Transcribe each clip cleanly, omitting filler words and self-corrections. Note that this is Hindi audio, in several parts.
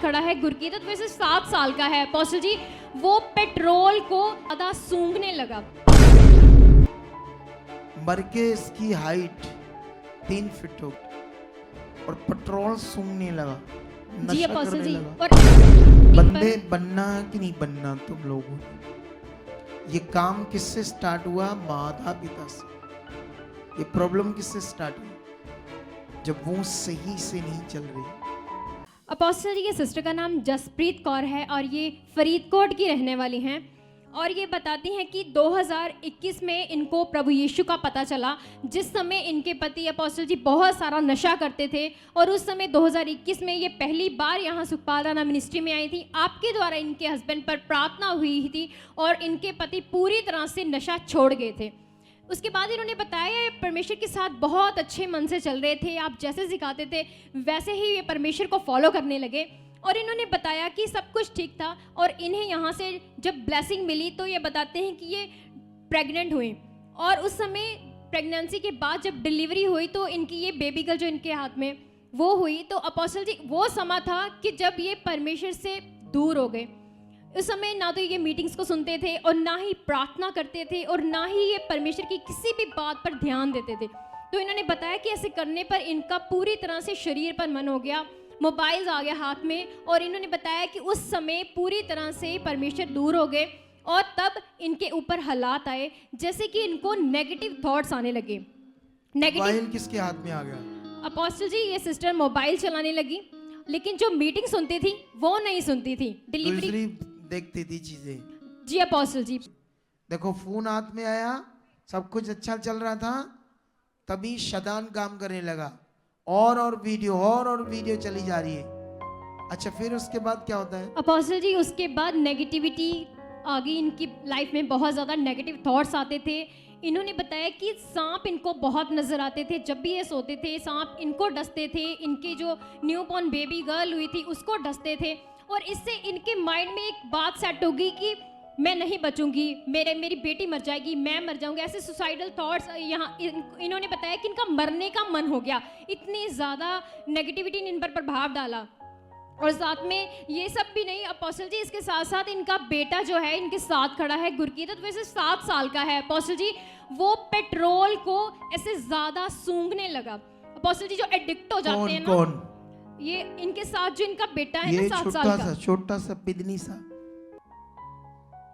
खड़ा है गुरकीरत, वैसे 7 साल का है अपोस्टल जी। वो पेट्रोल को आधा सूंघने लगा। मर के इसकी हाइट 3 फीट हो और पेट्रोल सूंघने लगा, जी नशा अपोस्टल करने जी। लगा। और बंदे बनना कि नहीं बनना तुम लोगों ने? ये काम किससे स्टार्ट हुआ? माता पिता से। ये प्रॉब्लम किससे स्टार्ट हुई? जब वो सही से नहीं चल रही। अपोस्टल जी के सिस्टर का नाम जसप्रीत कौर है और ये फरीदकोट की रहने वाली हैं और ये बताती हैं कि 2021 में इनको प्रभु यीशु का पता चला, जिस समय इनके पति अपोस्टल जी बहुत सारा नशा करते थे। और उस समय 2021 में ये पहली बार यहाँ सुखपाल राणा मिनिस्ट्री में आई थी। आपके द्वारा इनके हस्बैंड पर प्रार्थना हुई थी और इनके पति पूरी तरह से नशा छोड़ गए थे। उसके बाद इन्होंने बताया परमेश्वर के साथ बहुत अच्छे मन से चल रहे थे, आप जैसे सिखाते थे वैसे ही ये परमेश्वर को फॉलो करने लगे। और इन्होंने बताया कि सब कुछ ठीक था और इन्हें यहाँ से जब ब्लेसिंग मिली तो ये बताते हैं कि ये प्रेग्नेंट हुए और उस समय प्रेगनेंसी के बाद जब डिलीवरी हुई तो इनकी ये बेबी गर्ल जो इनके हाथ में वो हुई। तो अपोस्टल जी वो समय था कि जब ये परमेश्वर से दूर हो गए। उस समय ना तो ये मीटिंग्स को सुनते थे और ना ही प्रार्थना करते थे और ना ही ये परमेश्वर की किसी भी बात पर ध्यान देते थे। तो इन्होंने बताया कि ऐसे करने पर इनका पूरी तरह से शरीर पर मन हो गया, मोबाइल्स आ गया हाथ में। और इन्होंने बताया कि उस समय पूरी तरह से परमेश्वर दूर हो गए और तब इनके ऊपर हालात आए जैसे कि इनको नेगेटिव थॉट्स आने लगे। मोबाइल किसके हाथ में आ गया? अपोस्टल जी ये सिस्टर मोबाइल चलाने लगी, लेकिन जो मीटिंग सुनती थी वो नहीं सुनती थी, डिलीवरी देखती थी चीजें। जी अपोस्टल जी। देखो फोन हाथ में आया, सब कुछ अच्छा चल रहा था, तभी शैतान काम करने लगा और वीडियो चली जा रही है। अच्छा फिर उसके बाद क्या होता है? अपोस्टल जी उसके बाद नेगेटिविटी आ गई इनकी लाइफ में, बहुत ज़्यादा नेगेटिव थॉट्स आते थे। इन्होंने बताया कि सांप इनको बहुत नज़र आते थे, जब भी ये सोते थे सांप इनको डसते थे। इनकी जो न्यूबॉर्न बेबी गर्ल हुई थी उसको डसते थे और इससे इनके माइंड में एक बात सेट होगी कि मैं नहीं बचूंगी, मेरी बेटी मर जाएगी, मैं मर जाऊंगी। ऐसे सुसाइडल थॉट्स यहाँ इन्होंने बताया कि इनका मरने का मन हो गया। इतनी ज़्यादा नेगेटिविटी ने इन पर प्रभाव डाला। और साथ में ये सब भी नहीं अपोस्टल जी, इसके साथ साथ इनका बेटा जो है इनके साथ खड़ा है गुरकीरत, वैसे 7 साल का है अपोस्टल जी। वो पेट्रोल को ऐसे ज़्यादा सूंघने लगा अपोस्टल जी, जो एडिक्ट हो जाते हैं ना। कौन? ये इनके साथ जो इनका बेटा है ये ना 7 साल का, छोटा सा पिदनी सा,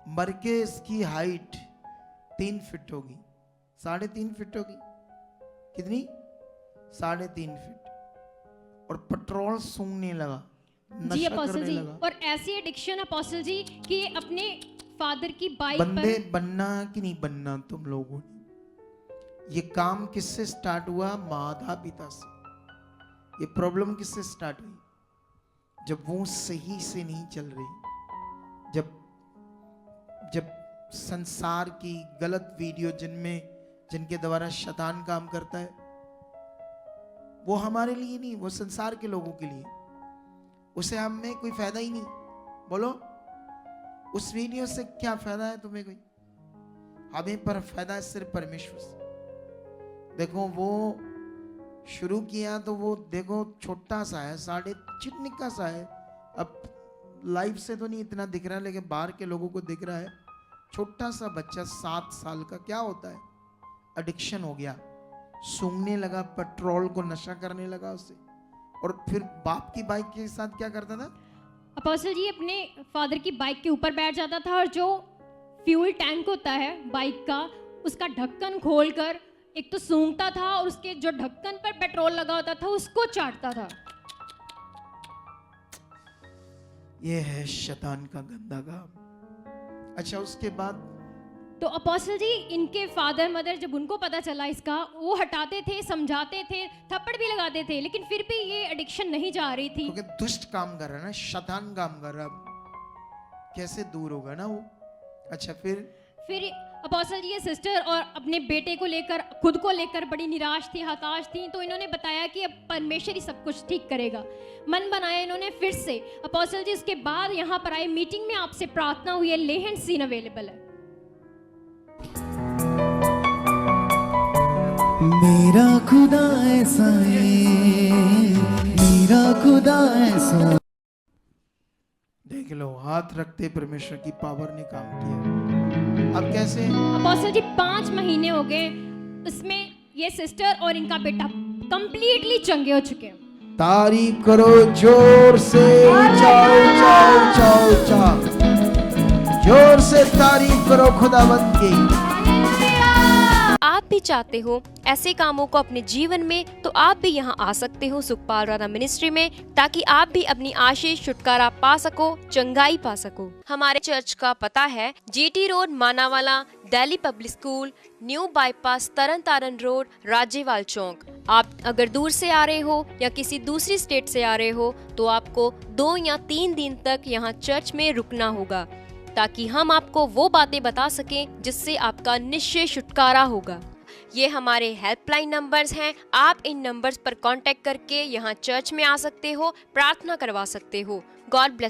मर के इसकी हाइट 3 फीट होगी, 3.5 फीट होगी। कितनी? 3.5 फीट। और पेट्रोल सूंघने लगा, जी नशा अपोस्टल करने जी। लगा। और ऐसी एडिक्शन अपोस्टल जी कि अपने फादर की बाइक बंदे पर बनना कि नहीं बनना तुम लोगों ने? ये काम किससे स्टार्ट हुआ? माता पिता से। ये प्रॉब्लम किससे स्टार्ट हुई? जब वो सही से नहीं चल रही, जब संसार की गलत वीडियो जिनके द्वारा शैतान काम करता है, वो हमारे लिए नहीं, वो संसार के लोगों के लिए। उसे हमें कोई फायदा ही नहीं। बोलो उस वीडियो से क्या फायदा है तुम्हें? कोई हमें पर फायदा है सिर्फ परमेश्वर से। देखो वो शुरू किया तो वो देखो छोटा सा है, 3.5 निक्का सा है। अब लाइव से तो नहीं इतना दिख रहा, लेकिन बाहर के लोगों को दिख रहा है। छोटा सा बच्चा 7 साल का, क्या होता है? एडिक्शन हो गया, सूंघने लगा, पेट्रोल को नशा करने लगा उसे। और फिर बाप की बाइक के साथ क्या करता था? अपोस्टल जी अपने फादर की बाइक के ऊपर बैठ जाता था और जो फ्यूल टैंक होता है बाइक का, उसका ढक्कन खोलकर एक तो सूंघता था और उसके जो ढक्कन पर पेट्रोल लगा होता था उसको चाटता था। ये है शैतान का गंदा काम। अच्छा उसके बाद तो अपोस्टल जी इनके फादर मदर जब उनको पता चला इसका, वो हटाते थे, समझाते थे, थप्पड़ भी लगाते थे, लेकिन फिर भी ये एडिक्शन नहीं जा रही थी। क्योंकि दुष्ट काम कर रहा है ना, शैतान काम कर रहा है, कैसे दूर होगा ना वो। अच्छा फिर अपोस्टल जी ये सिस्टर और अपने बेटे को लेकर, खुद को लेकर बड़ी निराश थी, हताश थी। तो इन्होंने बताया कि अब परमेश्वर ही सब कुछ ठीक करेगा। मन बनाया इन्होंने फिर से। अपोस्टल जी उसके बाद यहाँ पर आए, मीटिंग में आपसे प्रार्थना हुई है, लेहन सीन अवेलेबल है। मेरा खुदा ऐसा है, मेरा खुदा ऐसा। निकलो। हाथ रखते परमेश्वर की पावर ने काम किया। अब कैसे? अपोस्टल जी 5 महीने हो गए, इसमें ये सिस्टर और इनका बेटा कंप्लीटली चंगे हो चुके हैं। तारीफ करो जोर से, ऊंचा ऊंचा ऊंचा ऊंचा, जोर से तारीफ करो खुदावंद की। आप भी चाहते हो ऐसे कामों को अपने जीवन में, तो आप भी यहाँ आ सकते हो सुखपाल राणा मिनिस्ट्री में, ताकि आप भी अपनी आशीष छुटकारा पा सको, चंगाई पा सको। हमारे चर्च का पता है GT road Manawala, Delhi public school, new bypass, Taran Taran road, Rajewal Chowk. आप अगर दूर से आ रहे हो या किसी दूसरी स्टेट से आ रहे हो तो आपको 2 या 3 दिन तक यहाँ चर्च में रुकना होगा, ताकि हम आपको वो बातें बता सकें जिससे आपका निश्चय छुटकारा होगा। ये हमारे हेल्पलाइन नंबर्स हैं। आप इन नंबर्स पर कांटेक्ट करके यहाँ चर्च में आ सकते हो, प्रार्थना करवा सकते हो। God bless.